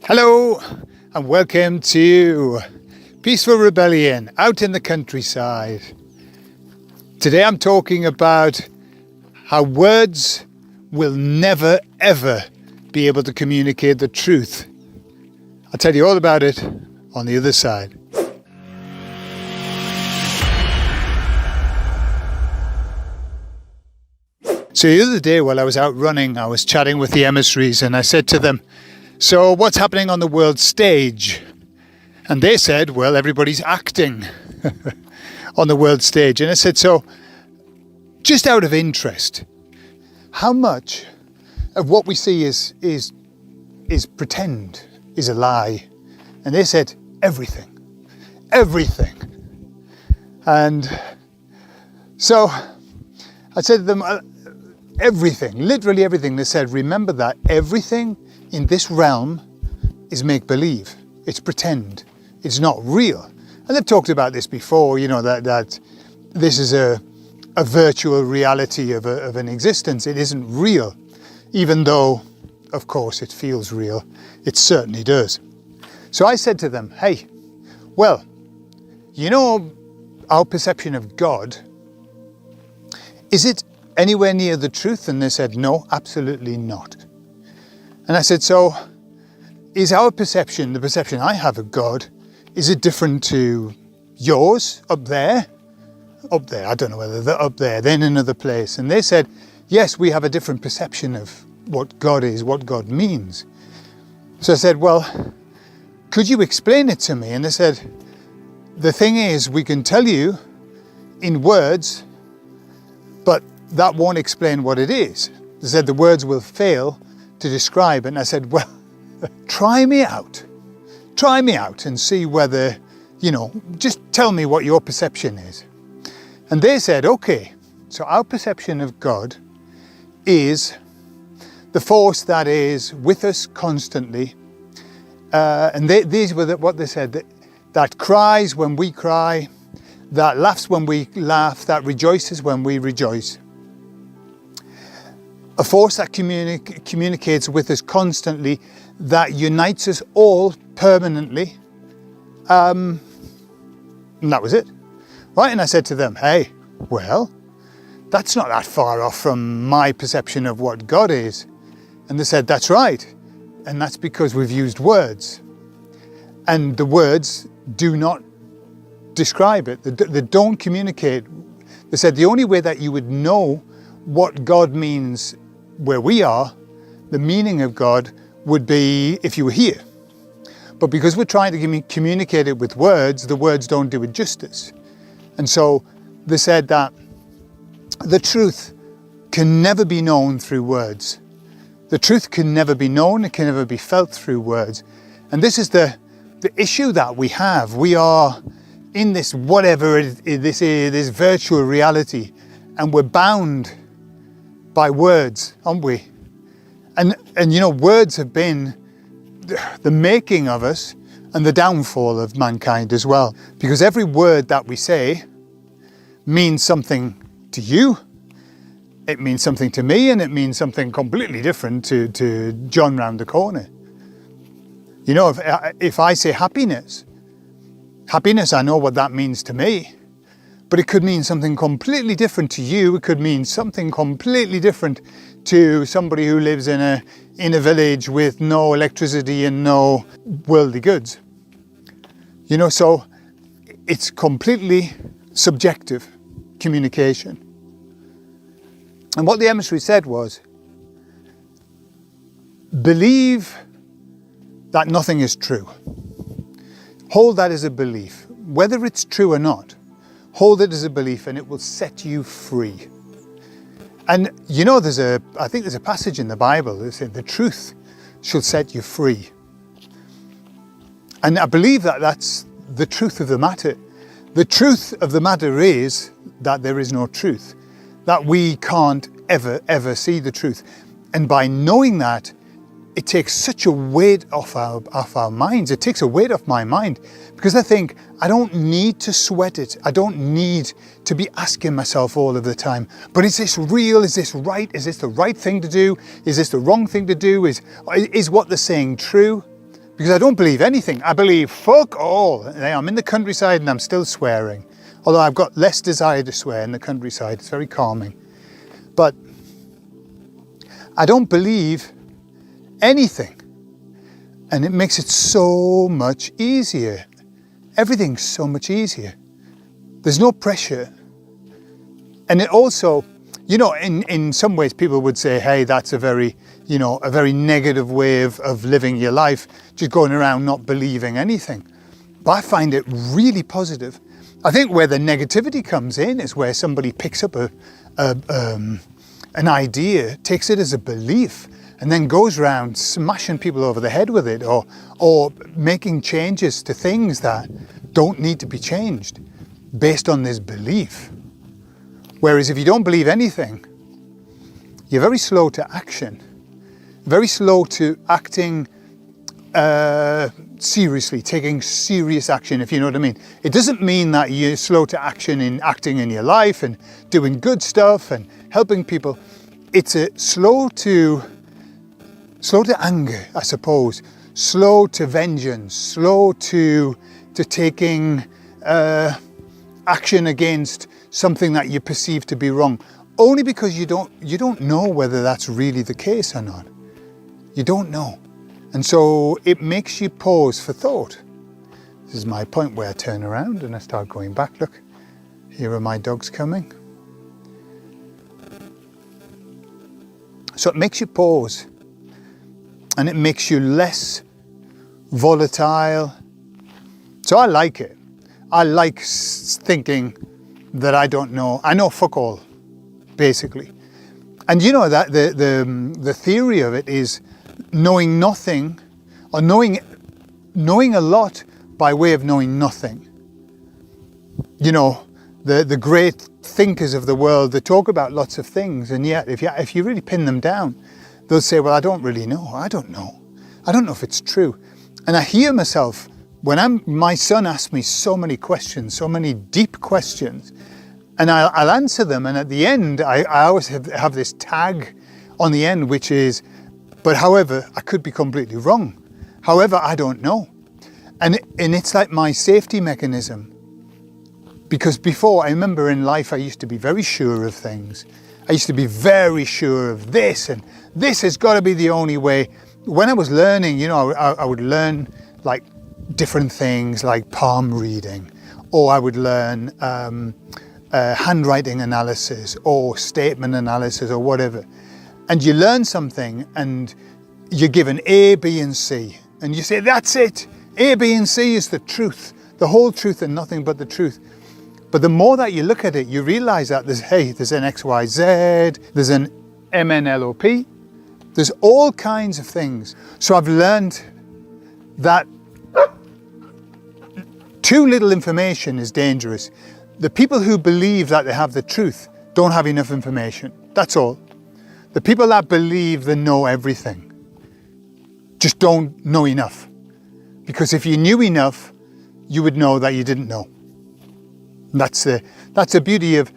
Hello and welcome to Peaceful Rebellion out in the countryside. Today I'm talking about how words will never ever be able to communicate the truth. I'll tell you all about it on the other side. So the other day while I was out running, I was chatting with the emissaries and I said to them, "So what's happening on the world stage?" And they said, "Well, everybody's acting on the world stage." And I said, "So just out of interest, how much of what we see is pretend, is a lie?" And they said, everything. And so I said to them, everything, literally everything. They said, "Remember that everything in this realm is make-believe. It's pretend. It's not real." And they've talked about this before, you know, that this is a virtual reality of an existence. It isn't real, even though, of course, it feels real. It certainly does. So I said to them, "Hey, well, you know, our perception of God, is it anywhere near the truth?" And they said, "No, absolutely not." And I said, "So is our perception, the perception I have of God, is it different to yours up there? Up there, I don't know whether they're up there, then another place." And they said, "Yes, we have a different perception of what God is, what God means." So I said, "Well, could you explain it to me?" And they said, "The thing is, we can tell you in words, but that won't explain what it is." They said the words will fail to describe it. And I said, "Well, try me out and see whether, you know, just tell me what your perception is." And they said, "Okay, so our perception of God is the force that is with us constantly." And these were what they said, that cries when we cry, that laughs when we laugh, that rejoices when we rejoice. A force that communicates with us constantly, that unites us all permanently. And that was it. Right? And I said to them, "Hey, well, that's not that far off from my perception of what God is." And they said, "That's right. And that's because we've used words. And the words do not describe it. They don't communicate." They said the only way that you would know what God means where we are, the meaning of God, would be if you were here. But because we're trying to communicate it with words, the words don't do it justice. And so they said that the truth can never be known through words. The truth can never be known, it can never be felt through words. And this is the issue that we have. We are in this whatever this is, this virtual reality, and we're bound by words, aren't we? And you know, words have been the making of us and the downfall of mankind as well. Because every word that we say means something to you, it means something to me, and it means something completely different to John round the corner. You know, if I say happiness, I know what that means to me. But it could mean something completely different to you. It could mean something completely different to somebody who lives in a village with no electricity and no worldly goods. You know, so it's completely subjective communication. And what the emissary said was, believe that nothing is true. Hold that as a belief. Whether it's true or not, hold it as a belief and it will set you free. And you know, I think there's a passage in the Bible that says the truth shall set you free. And I believe that that's the truth of the matter. The truth of the matter is that there is no truth, that we can't ever see the truth. And by knowing that, it takes such a weight off our minds. It takes a weight off my mind, because I think I don't need to sweat it. I don't need to be asking myself all of the time, but is this real? Is this right? Is this the right thing to do? Is this the wrong thing to do? Is what they're saying true? because I don't believe anything. I believe fuck all. I'm in the countryside and I'm still swearing. Although I've got less desire to swear in the countryside. It's very calming. But I don't believe anything. And it makes it so much easier. Everything's so much easier. There's no pressure. And it also, you know, in some ways people would say, hey, that's a very negative way of living your life, just going around not believing anything. But I find it really positive. I think where the negativity comes in is where somebody picks up an idea, takes it as a belief, and then goes around smashing people over the head with it, or making changes to things that don't need to be changed based on this belief. Whereas if you don't believe anything, you're very slow to action, very slow to acting seriously, taking serious action, if you know what I mean. It doesn't mean that you're slow to action in acting in your life and doing good stuff and helping people. It's a slow to anger, I suppose, slow to vengeance, slow to taking action against something that you perceive to be wrong, only because you don't know whether that's really the case or not. You don't know. And so it makes you pause for thought. This is my point where I turn around and I start going back. Look, here are my dogs coming. So it makes you pause, and it makes you less volatile. So I like it. I like thinking that I don't know. I know fuck all, basically. And you know that the theory of it is knowing nothing, or knowing a lot by way of knowing nothing. You know, the great thinkers of the world, they talk about lots of things, and yet if you really pin them down, they'll say, well, I don't really know. I don't know if it's true. And I hear myself when my son asks me so many questions, so many deep questions, and I'll answer them, and at the end I always have this tag on the end, which is, but however, I could be completely wrong. However, I don't know. And it's like my safety mechanism. Because before, I remember in life, I used to be very sure of things. I used to be very sure of this, and this has got to be the only way. When I was learning, you know, I would learn like different things like palm reading, or I would learn handwriting analysis or statement analysis or whatever. And you learn something and you're given A, B and C. And you say, that's it. A, B and C is the truth. The whole truth and nothing but the truth. But the more that you look at it, you realize that there's an XYZ, there's an MNLOP, there's all kinds of things. So I've learned that too little information is dangerous. The people who believe that they have the truth don't have enough information. That's all. The people that believe they know everything just don't know enough. Because if you knew enough, you would know that you didn't know. And that's the beauty of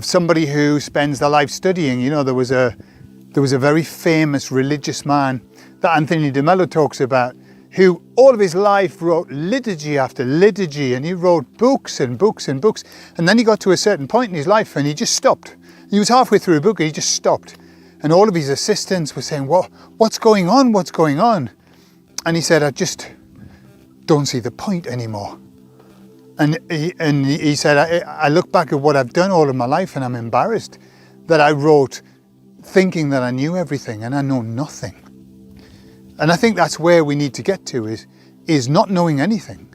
somebody who spends their life studying. You know, there was a very famous religious man that Anthony de Mello talks about, who all of his life wrote liturgy after liturgy, and he wrote books and books and books. And then he got to a certain point in his life and he just stopped. He was halfway through a book and he just stopped. And all of his assistants were saying, what's going on? What's going on? And he said, I just don't see the point anymore. And he said, I look back at what I've done all of my life and I'm embarrassed that I wrote thinking that I knew everything and I know nothing. And I think that's where we need to get to, is not knowing anything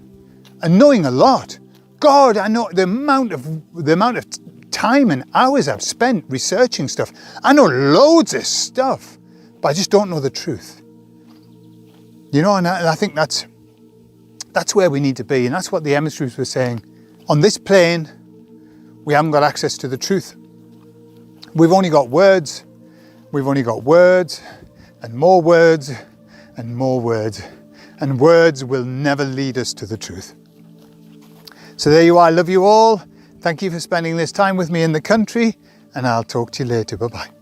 and knowing a lot. God, I know the amount of time and hours I've spent researching stuff. I know loads of stuff, but I just don't know the truth. You know, and I think that's where we need to be. And that's what the emissaries were saying. On this plane, we haven't got access to the truth. We've only got words. We've only got words and more words and more words. And words will never lead us to the truth. So there you are. I love you all. Thank you for spending this time with me in the country, and I'll talk to you later. Bye-bye.